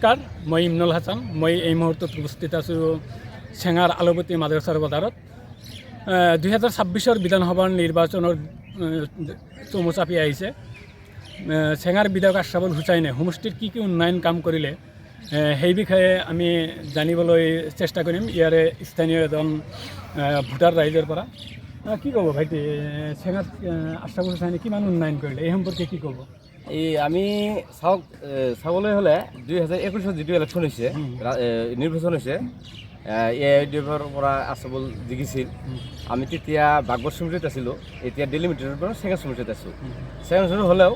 নমস্কাৰ, মই ইমনুল হাছান। মই এই মুহূৰ্তত উপস্থিত আছোঁ চেঙাৰ আলুপতি মাদ্ৰাছাৰ বজাৰত। 2026 বিধানসভাৰ নিৰ্বাচনৰ চমু চাপি আহিছে। চেঙাৰ বিধায়ক আশ্ৰাবুল হুচাইনে সমষ্টিৰ কি উন্নয়ন কাম কৰিলে সেই বিষয়ে আমি জানিবলৈ চেষ্টা কৰিম ইয়াৰে স্থানীয় এজন ভোটাৰ ৰাইজৰ পৰা। কি ক'ব ভাইটি, চেঙাত আশ্ৰাবুল হুচাইনে কিমান উন্নয়ন কৰিলে এই সম্পৰ্কে কি ক'ব? আমি চাবলৈ হ'লে 2021 যিটো ইলেকশ্যন হৈছে, নিৰ্বাচন হৈছে, AIDFৰ পৰা আশ্ৰাবুল জিকিছিল। আমি তেতিয়া বাগবৰ চুমুৰীত আছিলোঁ, এতিয়া ডেলিমিটেডৰ পৰা চেঙা চুমুৰীত আছোঁ। চেঙা চুমুৰী হ'লেও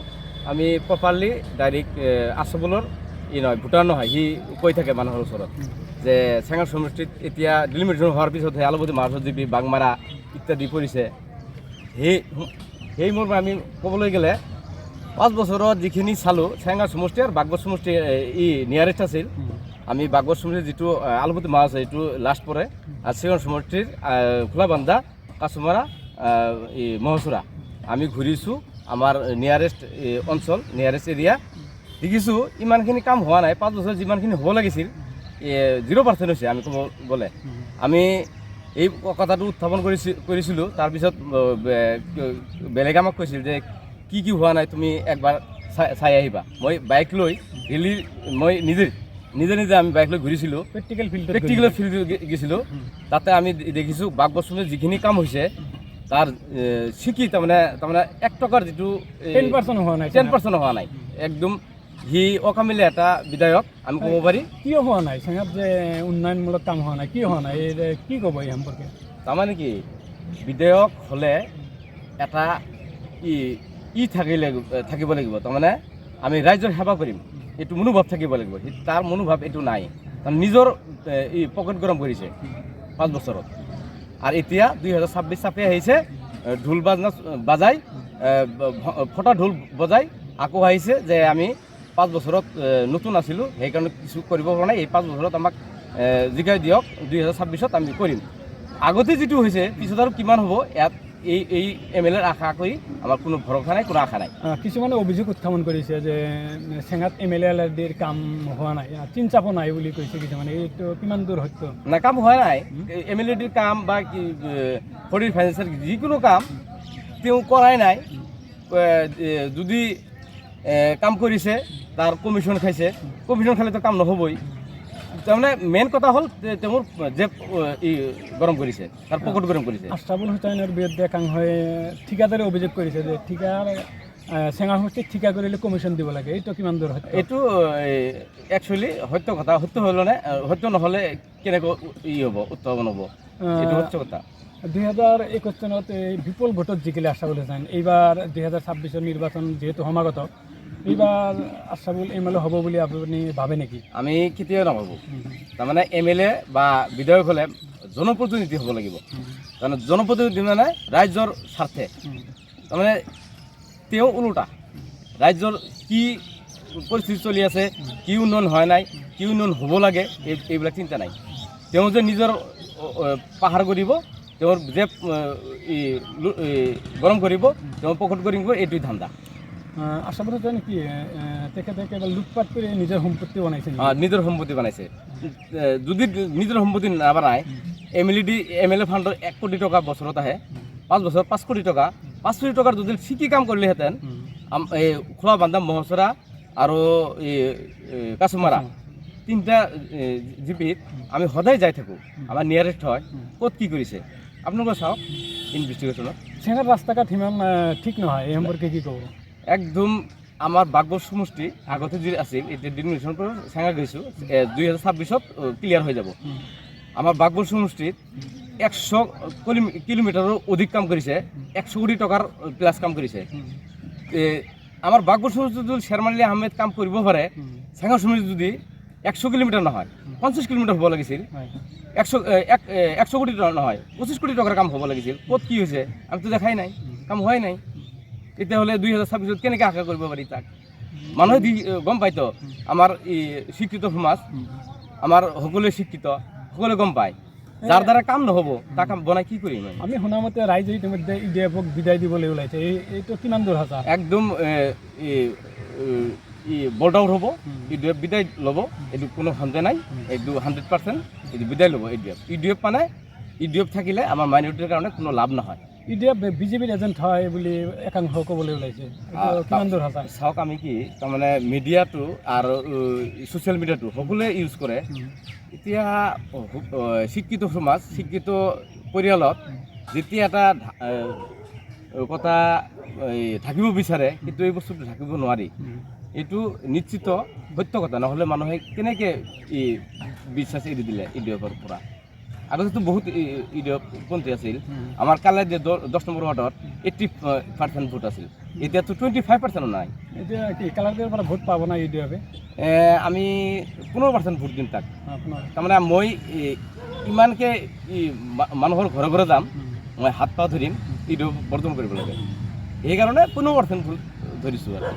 আমি প্ৰপাৰলি ডাইৰেক্ট আশ্ৰাবুলৰ নহয়, ভোটাৰ নহয়, সি কৈ থাকে মানুহৰ ওচৰত যে চেঙা চুমুৰীত এতিয়া ডেলিমিটেড হোৱাৰ পিছতহে আলুপতি মাছজীৱী বাংমাৰা ইত্যাদি পৰিছে। সেই মৰ্মে আমি ক'বলৈ গ'লে 5 বছৰত যিখিনি চালোঁ, চেঙা সমষ্টি আৰু বাগবৰ সমষ্টি নিয়াৰেষ্ট আছিল। আমি বাগবৰ সমষ্টিৰ যিটো আলুপতি মাছ আছে এইটো লাষ্ট পৰে, আৰু চেঙা সমষ্টিৰ খোলাবান্ধা, কাছমাৰা, মহচুৰা আমি ঘূৰিছোঁ। আমাৰ নিয়াৰেষ্ট অঞ্চল, নিয়াৰেষ্ট এৰিয়া দেখিছোঁ ইমানখিনি কাম হোৱা নাই। 5 বছৰত যিমানখিনি হ'ব লাগিছিল 0% হৈছে। আমি ক'ব গ'লে আমি এই কথাটো উত্থাপন কৰিছিলোঁ। তাৰপিছত বেলেগে আমাক কৈছিল যে কি হোৱা নাই তুমি একবাৰ চাই আহিবা। মই বাইক লৈ মই নিজে আমি বাইক লৈ ঘূৰিছিলোঁ, প্ৰেক্টিকেল ফিল্ড গৈছিলোঁ। তাতে আমি দেখিছোঁ বাগবৰ চুমুৰীত যিখিনি কাম হৈছে তাৰ চিকি তাৰমানে 1 টকাৰ যিটো 10% হোৱা নাই। একদম সি অকামিলে এটা বিধায়ক আমি ক'ব পাৰি। কিয় হোৱা নাই চেঙাত যে উন্নয়নমূলক কাম হোৱা নাই, কিয় হোৱা নাই কি ক'ব এই সম্পৰ্কে? তাৰমানে কি, বিধায়ক হ'লে এটা থাকিব লাগিব, তাৰমানে আমি ৰাইজৰ সেৱা কৰিম এইটো মনোভাৱ থাকিব লাগিব। তাৰ মনোভাৱ এইটো নাই, নিজৰ পকেট গৰম কৰিছে 5 বছৰত। আৰু এতিয়া 2026 চাপি আহিছে, ঢোল বাজাই ফটা ঢোল বজাই আকৌ আহিছে যে আমি 5 বছৰত নতুন আছিলোঁ, সেইকাৰণে কিছু কৰিব পৰা নাই। এই 5 বছৰত আমাক জিকাই দিয়ক, 2026ত আমি কৰিম। আগতে যিটো হৈছে পিছত আৰু কিমান হ'ব ইয়াত এই MLA আশা কৰি আমাৰ কোনো ভৰসা নাই, কোনো আশা নাই। কিছুমানে অভিযোগ উত্থাপন কৰিছে যে চেঙাত MLA-ৰ কাম হোৱা নাই, চিন চাপ নাই বুলি কৈছে কিছুমানে। এইটো কিমান দূৰ সত্য? না, কাম হোৱা নাই। MLA-ৰ কাম বা খৰিৰ ফাইনেন্সিয়েল যিকোনো কাম তেওঁ কৰাই নাই। যদি কাম কৰিছে তাৰ কমিশ্যন খাইছে, কমিশ্যন খালেতো কাম নহ'বই। তাৰমানে মেইন কথা হ'ল তেওঁৰ জেব গৰম কৰিছে, তাৰ পকেট গৰম কৰিছে। আশ্ৰাবুল হুচাইনৰ বিৰুদ্ধে কাংহৈ ঠিকাদাৰে অভিযোগ কৰিছে যে চেঙা সমষ্টিত ঠিকা কৰিলে কমিশ্যন দিব লাগে। এইটো কিমান দূৰ সত্য? এইটো একচুৱেলি সত্য কথা। সত্য হ'লে সত্য নহ'লে কেনেকৈ হ'ব, উত্থাপন হ'ব, এইটো সত্য কথা। 2021 চনত বিপুল ভোটত জিকিলে আশ্ৰাবুল হুচাইন। এইবাৰ 2026 নিৰ্বাচন যিহেতু সমাগত, এইবাৰ আশ্ৰাবুল MLA হ'ব বুলি আপুনি ভাবে নেকি? আমি কেতিয়াও নাভাবোঁ। তাৰমানে MLA বা বিধায়ক হ'লে জনপ্ৰতিনিধি হ'ব লাগিব। তাৰমানে জনপ্ৰতিনিধি মানে ৰাইজৰ স্বাৰ্থে। তাৰমানে তেওঁ ওলোটা ৰাইজৰ কি পৰিস্থিতি চলি আছে, কি উন্নয়ন হোৱা নাই, কি উন্নয়ন হ'ব লাগে, এইবিলাক চিন্তা নাই। তেওঁ যে নিজৰ পাহাৰ কৰিব, তেওঁৰ জেব গৰম কৰিব, তেওঁৰ পকেট গৰম কৰিব, এইটোৱে ধান্দা। আশ্ৰাবুল হুচাইন কি তেখেতে কেৱল লুটপাট কৰি নিজৰ সম্পত্তি বনাইছে? নিজৰ সম্পত্তি বনাইছে। যদি নিজৰ সম্পত্তি নাবনায়, MLA ফাণ্ডৰ 1 কোটি টকা বছৰত আহে, 5 বছৰত 5 কোটি টকা। 5 কোটি টকাৰ যদি চিকি কাম কৰিলেহেঁতেন, এই খোলাবান্ধা, মহচৰা আৰু কাছমাৰা 3টা জিপিত আমি সদায় যাই থাকোঁ। আমাৰ নিয়াৰেষ্ট হয়, ক'ত কি কৰিছে আপোনালোকে চাওক ইনভেষ্টিগেশ্যনত। চেঙাৰ ৰাস্তা ঘাট সিমান ঠিক নহয়, এই সম্পৰ্কে কি ক'ব? একদম আমাৰ বাগবৰ সমষ্টি আগতে যি আছিল, এতিয়া ডিমিনেশ্যন পৰা চেঙা গৈছোঁ, 2026ত ক্লিয়াৰ হৈ যাব। আমাৰ বাগবৰ সমষ্টিত 100 কিলোমিটাৰৰ অধিক কাম কৰিছে, 100 কোটি টকাৰ প্লাছ কাম কৰিছে। আমাৰ বাগবৰ সমষ্টিত যদি শ্বেৰমান আলী আহমেদ কাম কৰিব পাৰে, চেঙা সমষ্টিত যদি 100 কিলোমিটাৰ নহয় 50 কিলোমিটাৰ হ'ব লাগিছিল, 100 কোটি টকা নহয় 25 কোটি টকাৰ কাম হ'ব লাগিছিল। ক'ত কি হৈছে আমিতো দেখাই নাই, কাম হোৱাই নাই। তেতিয়াহ'লে 2026ত কেনেকৈ আশা কৰিব পাৰি তাক? মানুহে গম পায়তো, আমাৰ শিক্ষিত সমাজ, আমাৰ সকলোৱে শিক্ষিত, সকলোৱে গম পায়। যাৰ দ্বাৰা কাম নহ'ব তাক বনাই কি কৰিম? আমি শুনামতে ৰাইজে ইতিমধ্যে EDF-ক বিদায় দিবলৈ ওলাইছে, এইটো কিমান দূৰ সঁচা? একদম বোল্ড আউট হ'ব, ইউডিএফ বিদায় ল'ব, এইটো কোনো সন্দেহ নাই, এইটো 100% এইটো বিদায় ল'ব ইউডিএফ মানে ইউডিএফ থাকিলে আমাৰ মাইনৰিটিৰ কাৰণে কোনো লাভ নহয়। ইউডিএফ বিজেপিৰ এজেণ্ট হয় বুলি একাংশ ক'বলৈ ওলাইছে, এইটো কিমান দূৰ সঁচা? চাওক আমি কি তাৰমানে মিডিয়াটো আৰু ছ'চিয়েল মিডিয়াটো সকলোৱে ইউজ কৰে। এতিয়া শিক্ষিত সমাজ, শিক্ষিত পৰিয়ালত যেতিয়া এটা কথা থাকিব বিচাৰে কিন্তু এই বস্তুটো থাকিব নোৱাৰি। এইটো নিশ্চিত সত্য কথা, নহ'লে মানুহে কেনেকৈ বিশ্বাস এৰি দিলে ইউডিএফৰ পৰা। আগতেতো বহুত ইউডিএফপন্থী আছিল। আমাৰ কালাই যে 10 নম্বৰ ৱাৰ্ডত 80% ভোট আছিল, এতিয়াতো 25% নাই। এতিয়া কি কালাৰটোৰ পৰা ভোট পাব না ইউডিএফে? আমি 15% ভোট দিম তাক। তাৰমানে মই ইমানকৈ মানুহৰ ঘৰে ঘৰে যাম, মই হাত পা ধৰিম, ইউডিএফ বৰ্জন কৰিব লাগে, সেইকাৰণে 15% ভোট ধৰিছোঁ আৰু।